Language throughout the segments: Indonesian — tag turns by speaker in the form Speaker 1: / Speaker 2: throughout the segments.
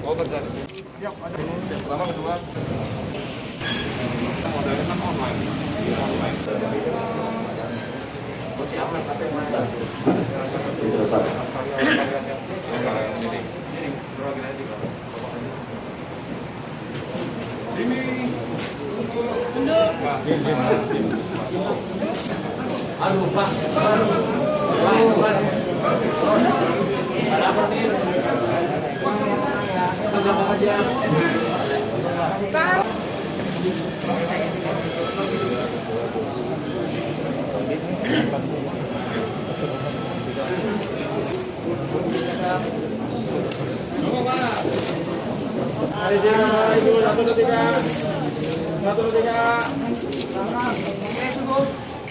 Speaker 1: Oh, kerja di sini. Siap, ada. Pertama, kedua. Modelnya kan online. Online. Sini.
Speaker 2: Aduh, Pak. Ada apa nih? Ada aja.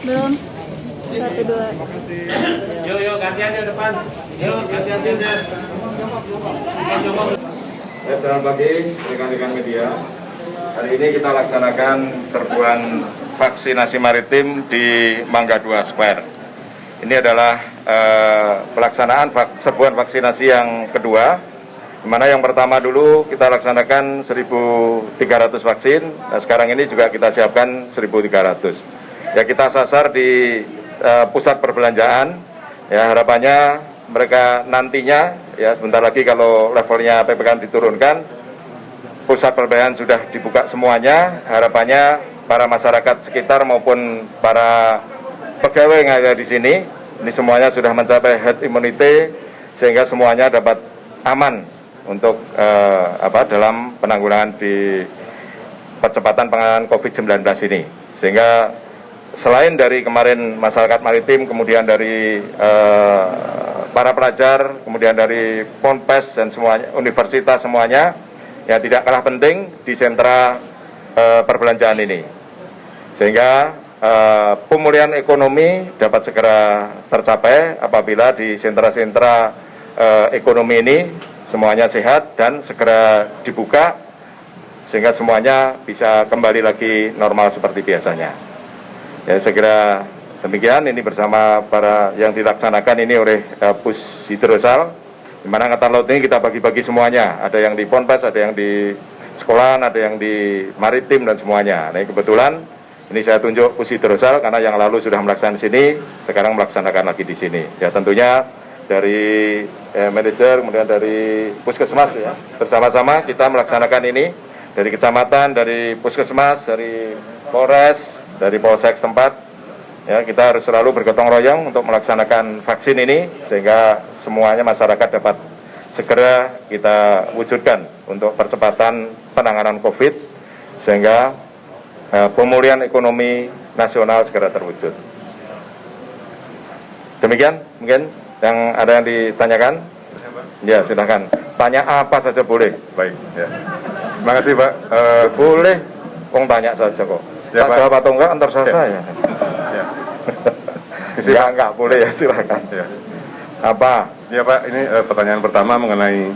Speaker 3: Belum. 1, 2.
Speaker 2: Yuk, gantian di depan. Yuk, gantian.
Speaker 1: Selamat pagi rekan-rekan media. Hari ini kita laksanakan serbuan vaksinasi maritim di Mangga 2 Square. Ini adalah pelaksanaan serbuan vaksinasi yang kedua, di mana yang pertama dulu kita laksanakan 1.300 vaksin. Nah, sekarang ini juga kita siapkan 1.300. Ya, kita sasar di pusat perbelanjaan. Ya, harapannya mereka nantinya, ya sebentar lagi kalau levelnya PPKM diturunkan, pusat perbelanjaan sudah dibuka semuanya. Harapannya para masyarakat sekitar maupun para pegawai yang ada di sini, ini semuanya sudah mencapai herd immunity sehingga semuanya dapat aman untuk dalam penanggulangan di percepatan penanganan COVID-19 ini. Sehingga selain dari kemarin masyarakat maritim, kemudian dari para pelajar, kemudian dari Ponpes dan semuanya, universitas semuanya, ya tidak kalah penting di sentra perbelanjaan ini. Sehingga pemulihan ekonomi dapat segera tercapai apabila di sentra-sentra ekonomi ini semuanya sehat dan segera dibuka sehingga semuanya bisa kembali lagi normal seperti biasanya. Ya, segera demikian ini bersama para yang dilaksanakan ini oleh Pus Hidrosal, di mana angkatan laut ini kita bagi-bagi semuanya. Ada yang di Ponpes, ada yang di sekolahan, ada yang di maritim dan semuanya. Nah, kebetulan ini saya tunjuk Pus Hidrosal karena yang lalu sudah melaksanakan di sini, sekarang melaksanakan lagi di sini. Ya, tentunya dari manajer, kemudian dari Puskesmas ya, bersama-sama kita melaksanakan ini dari kecamatan, dari Puskesmas, dari Polres, dari Polsek setempat. Ya, kita harus selalu bergotong royong untuk melaksanakan vaksin ini sehingga semuanya masyarakat dapat segera kita wujudkan untuk percepatan penanganan COVID sehingga pemulihan ekonomi nasional segera terwujud. Demikian mungkin yang ada yang ditanyakan. Ya, silakan. Tanya apa saja boleh.
Speaker 4: Baik, ya. Terima kasih, Pak.
Speaker 1: Boleh, tanya saja kok.
Speaker 4: Ya,
Speaker 1: tak
Speaker 4: Pak.
Speaker 1: jawab atau enggak antar saya.
Speaker 4: Ya.
Speaker 1: Enggak boleh ya, silakan.
Speaker 4: Ya.
Speaker 1: Apa?
Speaker 4: Ya, Pak, ini pertanyaan pertama mengenai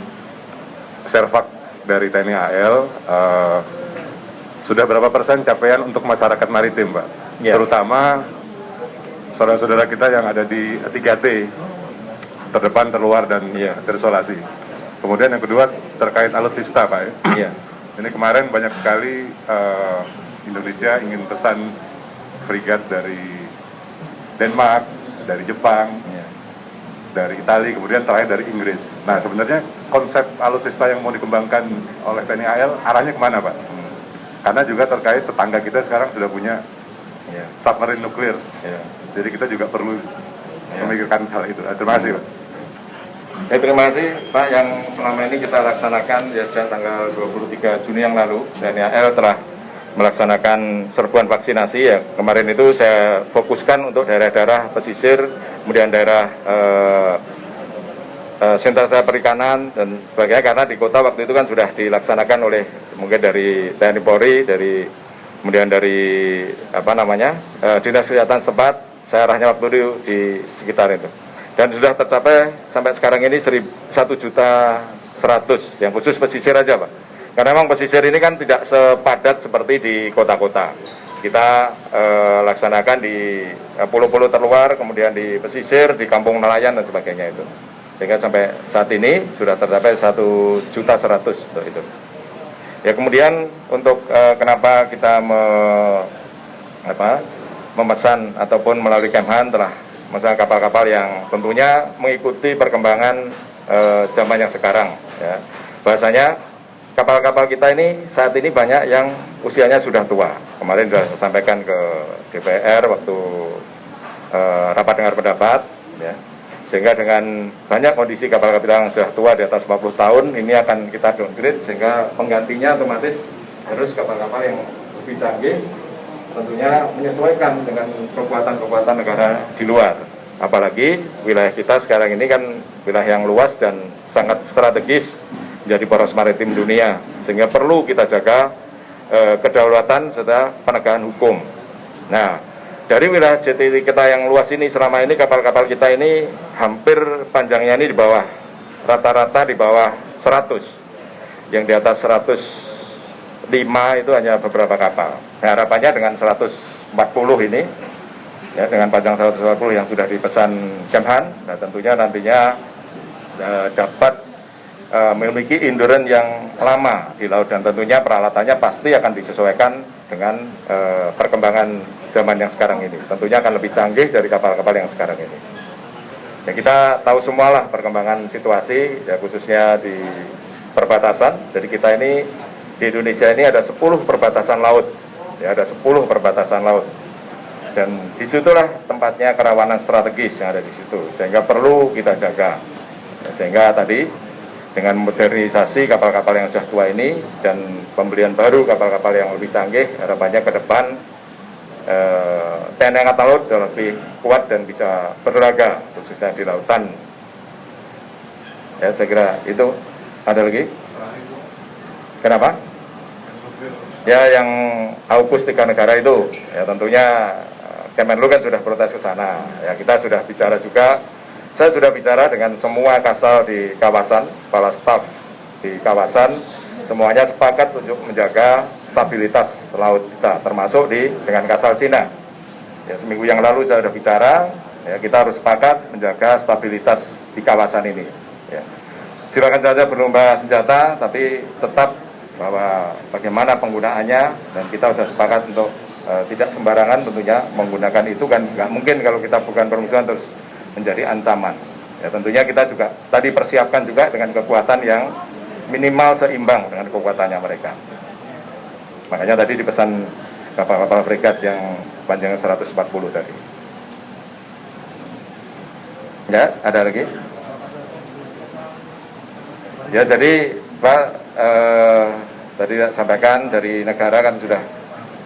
Speaker 4: servak dari TNI AL. Sudah berapa persen capaian untuk masyarakat maritim, Pak?
Speaker 1: Ya.
Speaker 4: Terutama saudara-saudara kita yang ada di 3T, terdepan, terluar, dan terisolasi. Kemudian yang kedua terkait alutsista, Pak.
Speaker 1: Iya.
Speaker 4: Ini kemarin banyak sekali Indonesia ingin pesan frigat dari Denmark, dari Jepang, dari Italia, kemudian terakhir dari Inggris. Nah, sebenarnya konsep alutsista yang mau dikembangkan oleh TNI AL arahnya kemana, Pak? Karena juga terkait tetangga kita sekarang sudah punya submarine nuklir. Jadi kita juga perlu memikirkan hal itu. Terima kasih, Pak.
Speaker 1: Terima kasih Pak, yang selama ini kita laksanakan ya sejak tanggal 23 Juni yang lalu, TNI AL telah melaksanakan serbuan vaksinasi. Ya, kemarin itu saya fokuskan untuk daerah-daerah pesisir, kemudian daerah sentra perikanan dan sebagainya, karena di kota waktu itu kan sudah dilaksanakan oleh mungkin dari TNI Polri, kemudian dari dinas kesehatan setempat. Saya arahnya waktu itu di sekitar itu. Dan sudah tercapai sampai sekarang ini 1.100.000 yang khusus pesisir aja, Pak. Karena memang pesisir ini kan tidak sepadat seperti di kota-kota. Kita laksanakan di pulau-pulau terluar, kemudian di pesisir, di kampung nelayan dan sebagainya itu. sehingga sampai saat ini sudah tercapai 1.100.000 untuk itu. Ya kemudian untuk kenapa kita memesan ataupun melalui Kemhan telah memesan kapal-kapal yang tentunya mengikuti perkembangan zaman yang sekarang. Ya. Bahasanya kapal-kapal kita ini saat ini banyak yang usianya sudah tua. Kemarin sudah saya sampaikan ke DPR waktu rapat dengar pendapat. Ya. Sehingga dengan banyak kondisi kapal-kapal yang sudah tua di atas 40 tahun, ini akan kita downgrade sehingga penggantinya otomatis harus kapal-kapal yang lebih canggih, tentunya menyesuaikan dengan kekuatan-kekuatan negara di luar. Apalagi wilayah kita sekarang ini kan wilayah yang luas dan sangat strategis menjadi poros maritim dunia, sehingga perlu kita jaga kedaulatan serta penegakan hukum. Nah, dari wilayah JT kita yang luas ini, selama ini kapal-kapal kita ini hampir panjangnya ini di bawah, rata-rata di bawah 100. Yang di atas 105 itu hanya beberapa kapal. Nah, harapannya dengan 140 ini, ya, dengan panjang 140 yang sudah dipesan Kemhan, nah tentunya nantinya dapat memiliki endurance yang lama di laut, dan tentunya peralatannya pasti akan disesuaikan dengan perkembangan zaman yang sekarang ini. Tentunya akan lebih canggih dari kapal-kapal yang sekarang ini. Ya, kita tahu semualah perkembangan situasi, ya, khususnya di perbatasan. Jadi kita ini di Indonesia ini ada 10 perbatasan laut, ya, ada 10 perbatasan laut. Dan disitulah tempatnya kerawanan strategis yang ada di situ, sehingga perlu kita jaga. Ya, sehingga tadi dengan modernisasi kapal-kapal yang sudah tua ini dan pembelian baru kapal-kapal yang lebih canggih, harapannya ke depan TNI Angkatan Laut sudah lebih kuat dan bisa berlaga khususnya di lautan. Ya, saya kira itu. Ada lagi? Kenapa? Ya, yang AUKUS 3 negara itu, ya tentunya Kemenlu kan sudah protes ke sana. Ya, kita sudah bicara juga. Saya sudah bicara dengan semua kasal di kawasan, kepala staf di kawasan, semuanya sepakat untuk menjaga stabilitas laut kita, termasuk dengan kasal Cina. Ya, seminggu yang lalu saya sudah bicara, ya, kita harus sepakat menjaga stabilitas di kawasan ini. Ya. Silakan saja berlomba senjata, tapi tetap bahwa bagaimana penggunaannya, dan kita sudah sepakat untuk tidak sembarangan tentunya menggunakan itu, kan nggak mungkin kalau kita bukan permusuhan terus menjadi ancaman. Ya, tentunya kita juga tadi persiapkan juga dengan kekuatan yang minimal seimbang dengan kekuatannya mereka. Makanya tadi dipesan kapal-kapal fregat yang panjangnya 140 tadi. Ya, ada lagi? Ya, jadi Pak, tadi sampaikan dari negara kan sudah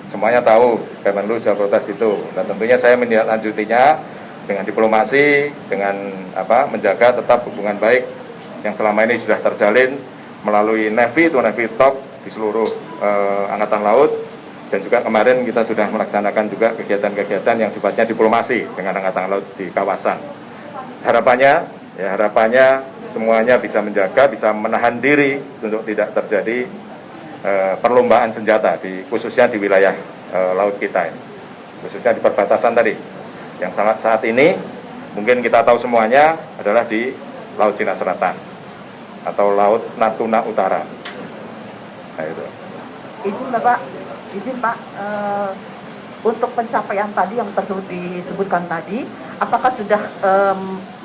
Speaker 1: semuanya tahu, Kemenlu sudah protes itu. Dan tentunya saya menindaklanjutinya dengan diplomasi, dengan menjaga tetap hubungan baik yang selama ini sudah terjalin melalui Navy to Navy Talk di seluruh Angkatan Laut, dan juga kemarin kita sudah melaksanakan juga kegiatan-kegiatan yang sifatnya diplomasi dengan Angkatan Laut di kawasan. Harapannya semuanya bisa menjaga, bisa menahan diri untuk tidak terjadi perlombaan senjata khususnya di wilayah laut kita ini, khususnya di perbatasan tadi. Yang saat ini mungkin kita tahu semuanya adalah di Laut Cina Selatan atau Laut Natuna Utara. Nah, itu.
Speaker 5: Izin Pak, untuk pencapaian tadi yang tersebut disebutkan tadi, apakah sudah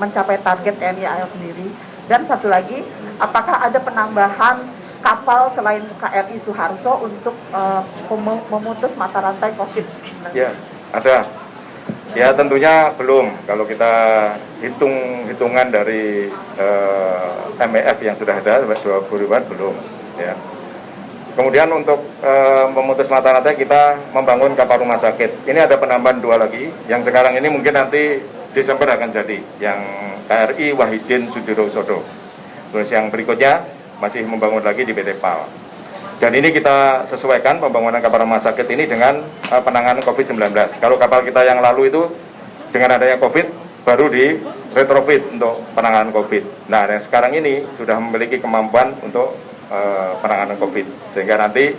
Speaker 5: mencapai target TNI AL sendiri? Dan satu lagi, apakah ada penambahan kapal selain KRI Suharto untuk memutus mata rantai COVID?
Speaker 1: Ya, ada. Ya, tentunya belum. Kalau kita hitungan dari MEF yang sudah ada 20 ribuan belum. Ya. Kemudian untuk memutus mata rantai kita membangun kapal rumah sakit. Ini ada penambahan 2 lagi. Yang sekarang ini mungkin nanti Desember akan jadi. Yang KRI Wahidin Sudirohusodo. Terus yang berikutnya masih membangun lagi di PT PAL. Dan ini kita sesuaikan pembangunan kapal rumah sakit ini dengan penanganan COVID-19. Kalau kapal kita yang lalu itu dengan adanya COVID baru di retrofit untuk penanganan COVID. Nah, yang sekarang ini sudah memiliki kemampuan untuk penanganan COVID, sehingga nanti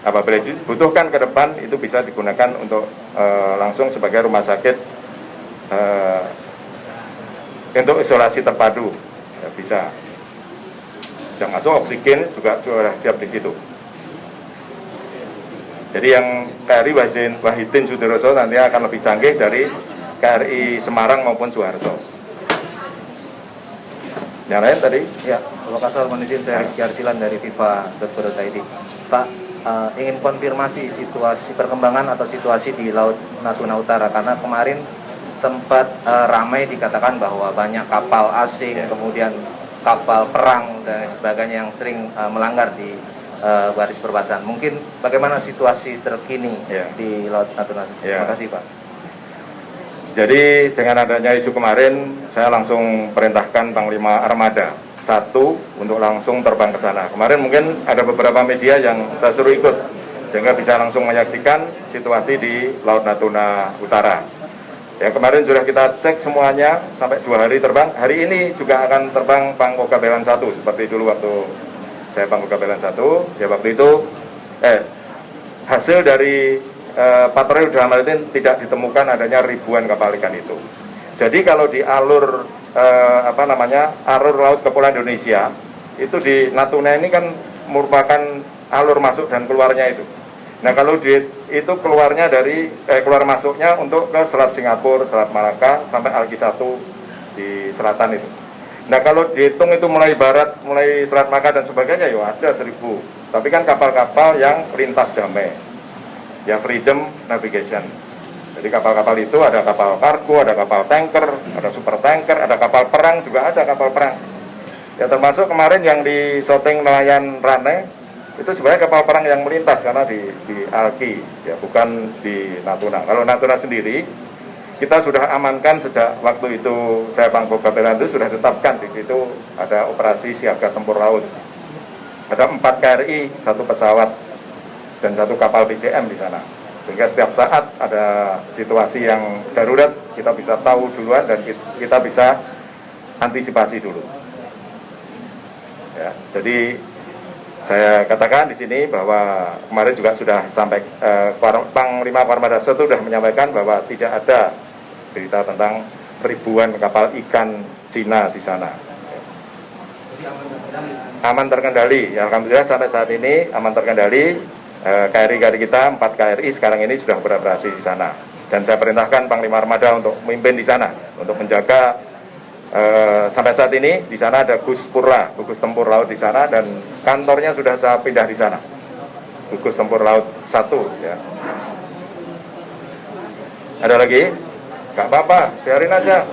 Speaker 1: apabila dibutuhkan ke depan itu bisa digunakan untuk langsung sebagai rumah sakit untuk isolasi terpadu ya bisa. Yang masuk oksigen juga sudah siap di situ. Jadi yang KRI Wahidin Sudiroso nanti akan lebih canggih dari KRI Semarang maupun Soeharto. Yang lain tadi?
Speaker 6: Ya, Bapak Kasal, mohon izin saya Rizky Arsilan dari FIFA.co.id. Pak, ingin konfirmasi situasi perkembangan atau situasi di Laut Natuna Utara, karena kemarin sempat ramai dikatakan bahwa banyak kapal asing, kemudian kapal perang dan sebagainya yang sering melanggar di garis perbatasan. Mungkin bagaimana situasi terkini di Laut Natuna? Terima kasih, Pak.
Speaker 1: Jadi dengan adanya isu kemarin, saya langsung perintahkan Panglima Armada 1 untuk langsung terbang ke sana. Kemarin mungkin ada beberapa media yang saya suruh ikut, sehingga bisa langsung menyaksikan situasi di Laut Natuna Utara. Ya, kemarin sudah kita cek semuanya sampai 2 hari terbang. Hari ini juga akan terbang Pangkoga Belan 1 seperti dulu waktu saya Pangkoga Belan 1. Ya waktu itu hasil dari patroli udara maritim tidak ditemukan adanya ribuan kapal ikan itu. Jadi kalau di alur alur laut kepulauan Indonesia itu di Natuna ini kan merupakan alur masuk dan keluarnya itu. Nah kalau itu keluarnya dari keluar masuknya untuk ke Selat Singapura, Selat Malaka sampai Alki 1 di selatan itu. Nah kalau dihitung itu mulai barat, mulai Selat Malaka dan sebagainya, ya ada 1.000. Tapi kan kapal-kapal yang lintas damai, ya freedom navigation. Jadi kapal-kapal itu ada kapal kargo, ada kapal tanker, ada super tanker, ada kapal perang, juga ada kapal perang. Ya termasuk kemarin yang di shooting nelayan Rane, itu sebenarnya kapal perang yang melintas karena di Alki, ya bukan di Natuna. Kalau Natuna sendiri, kita sudah amankan sejak waktu itu saya Pangkoga Belan itu sudah tetapkan di situ ada operasi siaga tempur laut. Ada 4 KRI, 1 pesawat, dan 1 kapal PCM di sana. Sehingga setiap saat ada situasi yang darurat, kita bisa tahu duluan dan kita bisa antisipasi dulu. Ya, jadi saya katakan di sini bahwa kemarin juga sudah sampai Panglima Armada I sudah menyampaikan bahwa tidak ada berita tentang ribuan kapal ikan Cina di sana. Aman terkendali, ya, alhamdulillah sampai saat ini aman terkendali. KRI kita 4 KRI sekarang ini sudah beroperasi di sana. Dan saya perintahkan Panglima Armada untuk memimpin di sana untuk menjaga. Sampai saat ini di sana ada Gus Purla, gugus tempur laut di sana, dan kantornya sudah saya pindah di sana, gugus tempur laut 1 ya. Ada lagi? Gak apa-apa, biarin aja,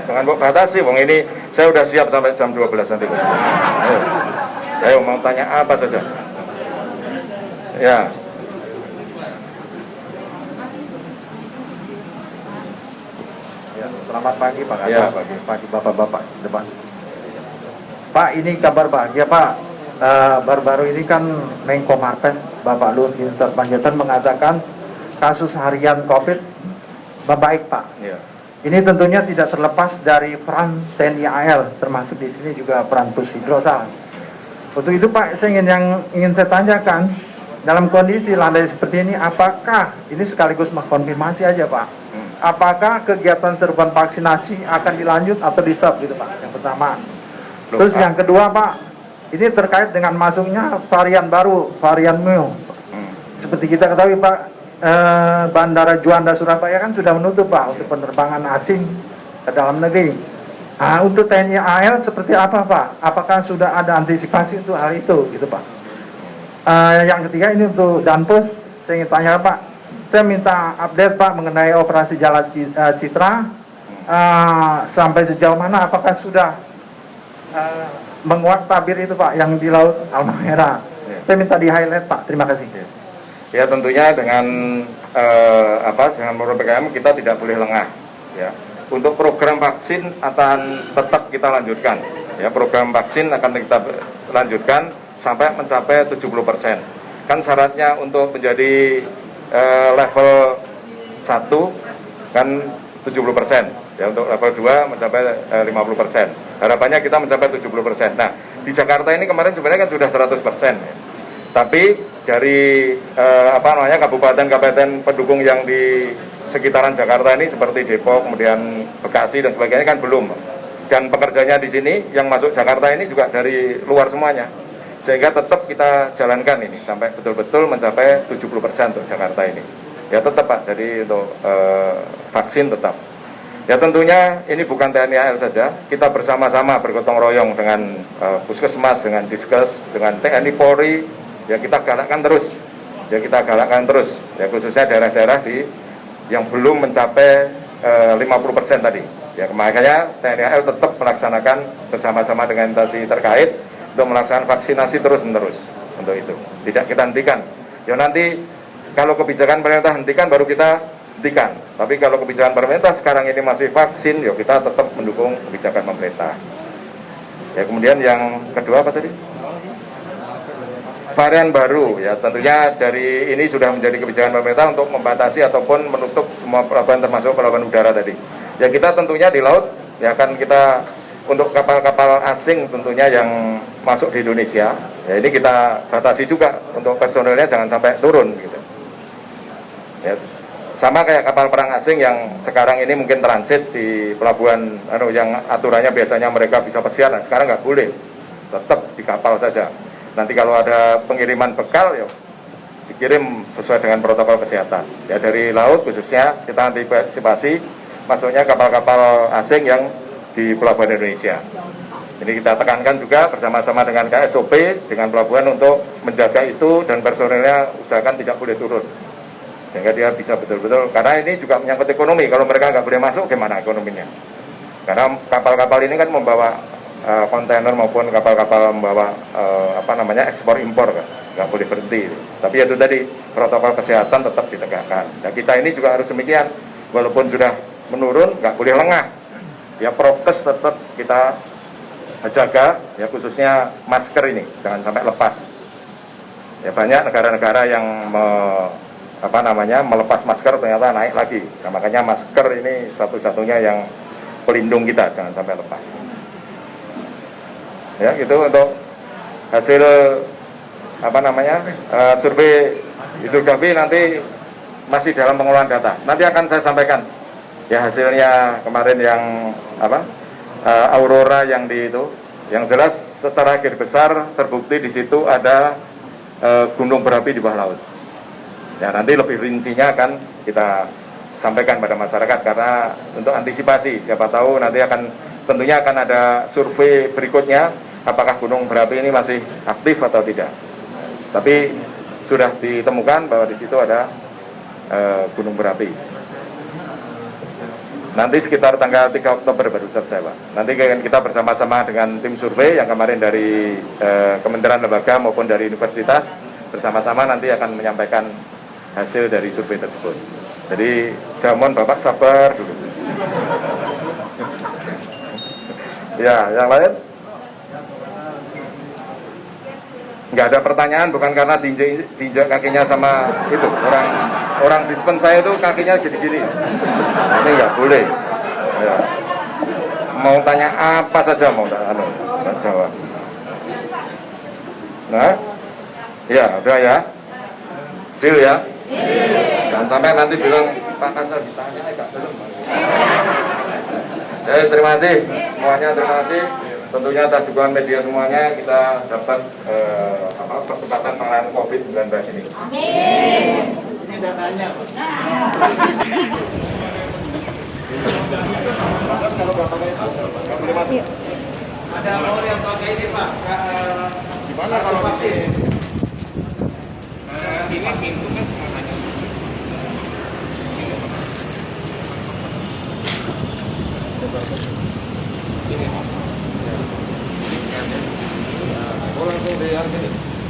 Speaker 1: jangan buat batasi. Wong ini saya udah siap sampai jam 12 nanti. Ayo mau tanya apa saja. Ya.
Speaker 7: Selamat pagi Pak Kasal,
Speaker 1: Ya.
Speaker 7: pagi Bapak-Bapak depan. Pak, ini kabar bahagia Pak. Baru-baru ini kan Menko Marves Bapak Luhut Binsar Panjaitan mengatakan kasus harian COVID membaik Pak.
Speaker 1: Ya.
Speaker 7: Ini tentunya tidak terlepas dari peran TNI AL, termasuk di sini juga peran Pushidrosal. Untuk itu Pak, saya ingin saya tanyakan, dalam kondisi landai seperti ini, apakah ini sekaligus mengkonfirmasi aja Pak? Apakah kegiatan serbuan vaksinasi akan dilanjut atau di stop gitu Pak? Yang pertama. Terus yang kedua Pak, ini terkait dengan masuknya varian baru, varian Mu. Seperti kita ketahui Pak, Bandara Juanda Surabaya kan sudah menutup Pak untuk penerbangan asing ke dalam negeri. Nah, untuk TNI AL seperti apa Pak? Apakah sudah ada antisipasi untuk hal itu gitu Pak? Yang ketiga ini untuk Danpos, saya ingin tanya Pak. Saya minta update Pak mengenai operasi Jalan Citra, sampai sejauh mana, apakah sudah menguat tabir itu Pak yang di Laut Halmahera. Saya minta di highlight Pak, terima kasih.
Speaker 1: Ya tentunya dengan dengan menurut PKM kita tidak boleh lengah. Ya. Untuk program vaksin akan tetap kita lanjutkan. Ya, program vaksin akan kita lanjutkan sampai mencapai 70%. Kan syaratnya untuk menjadi level 1 kan 70%. Ya, untuk level 2 mencapai 50%. Harapannya kita mencapai 70%. Nah, di Jakarta ini kemarin sebenarnya kan sudah 100%. Ya. Tapi dari kabupaten-kabupaten pendukung yang di sekitaran Jakarta ini seperti Depok, kemudian Bekasi dan sebagainya kan belum. dan pekerjanya di sini yang masuk Jakarta ini juga dari luar semuanya. Sehingga tetap kita jalankan ini sampai betul-betul mencapai 70% untuk Jakarta ini. Ya tetap Pak, jadi untuk vaksin tetap. Ya tentunya ini bukan TNI AL saja, kita bersama-sama bergotong royong dengan Puskesmas, dengan Diskes, dengan TNI Polri, ya kita galakkan terus. Ya kita galakkan terus, ya khususnya daerah-daerah yang belum mencapai 50% tadi. Ya makanya TNI AL tetap melaksanakan bersama-sama dengan instansi terkait untuk melaksanakan vaksinasi terus-menerus untuk itu. Tidak kita hentikan. Ya nanti kalau kebijakan pemerintah hentikan baru kita hentikan. Tapi kalau kebijakan pemerintah sekarang ini masih vaksin, ya kita tetap mendukung kebijakan pemerintah. Ya kemudian yang kedua apa tadi? Varian baru, ya tentunya dari ini sudah menjadi kebijakan pemerintah untuk membatasi ataupun menutup semua pelabuhan termasuk pelabuhan udara tadi. Ya kita tentunya di laut, ya akan kita untuk kapal-kapal asing tentunya yang masuk di Indonesia, ya ini kita batasi juga untuk personelnya jangan sampai turun gitu. Ya, sama kayak kapal perang asing yang sekarang ini mungkin transit di pelabuhan yang aturannya biasanya mereka bisa pesiar, nah sekarang nggak boleh, tetap di kapal saja. Nanti kalau ada pengiriman bekal ya dikirim sesuai dengan protokol kesehatan. Ya dari laut khususnya kita antisipasi masuknya kapal-kapal asing yang di pelabuhan Indonesia. Jadi kita tekankan juga bersama-sama dengan KSOP, dengan pelabuhan untuk menjaga itu dan personelnya usahakan tidak boleh turun. Sehingga dia bisa betul-betul, karena ini juga menyangkut ekonomi, kalau mereka nggak boleh masuk gimana ekonominya? Karena kapal-kapal ini kan membawa kontainer maupun kapal-kapal membawa ekspor impor kan, nggak boleh berhenti. Tapi itu tadi protokol kesehatan tetap ditegakkan. Nah kita ini juga harus demikian, walaupun sudah menurun nggak boleh lengah. Ya prokes tetap kita jaga, ya khususnya masker ini jangan sampai lepas. Ya banyak negara-negara yang melepas masker ternyata naik lagi. Nah, makanya masker ini satu-satunya yang pelindung kita jangan sampai lepas. Ya gitu untuk hasil survei hidrografi nanti masih dalam pengolahan data. Nanti akan saya sampaikan ya hasilnya kemarin yang aurora yang di itu. Yang jelas secara garis besar terbukti di situ ada gunung berapi di bawah laut. Ya nanti lebih rincinya akan kita sampaikan pada masyarakat karena untuk antisipasi siapa tahu nanti tentunya akan ada survei berikutnya apakah gunung berapi ini masih aktif atau tidak. Tapi sudah ditemukan bahwa di situ ada gunung berapi. Nanti sekitar tanggal 3 Oktober baru selesai Pak. Nanti kita bersama-sama dengan tim survei yang kemarin dari kementerian lembaga maupun dari universitas bersama-sama nanti akan menyampaikan hasil dari survei tersebut. Jadi saya mohon Bapak sabar dulu. Ya, yang lain? Nggak ada pertanyaan, bukan karena diinjak kakinya sama itu orang dispen saya itu kakinya gini-gini. Ini nggak boleh. Ya. Mau tanya apa saja mau nggak jawab. Nah, ya udah ya, deal ya. Jangan sampai nanti bilang Pak Kasar ditanya enggak belum. Ya, terima kasih semuanya, terima kasih. Tentunya atas dukungan media semuanya kita dapat percepatan penanganan COVID-19 ini.
Speaker 2: Amin. Ini dananya.
Speaker 1: Kalau bapaknya itu nggak boleh masuk.
Speaker 2: Ada mau yang pakai ini Pak?
Speaker 1: Gimana kalau masih?
Speaker 2: Ini pintu kan ada.
Speaker 1: Oh langsung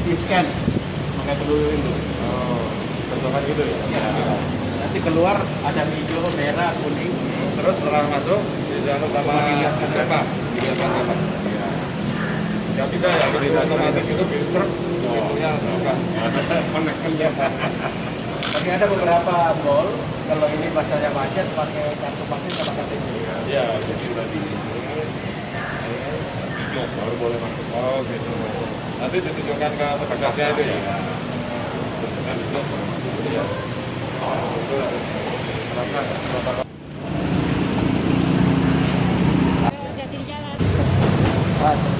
Speaker 2: Di scan pakai peluru itu.
Speaker 1: Oh, bentukan gitu ya?
Speaker 2: Ya. Nanti keluar ada hijau, merah, kuning.
Speaker 1: Terus setelah masuk dijalan sama siapa? Siapa? Nggak bisa ya, jadi otomatis itu cerep pintunya buka.
Speaker 2: Tapi ada beberapa mall kalau ini pasarnya macet pakai kartu vaksin sama KTP.
Speaker 1: Iya, jadi udah di baru boleh masuk. Oh gitu. Nanti ditunjukkan ke petugasnya itu ya. Tunjukkan itu. Iya. Oh, itu harus terapkan protokol.
Speaker 2: Mas.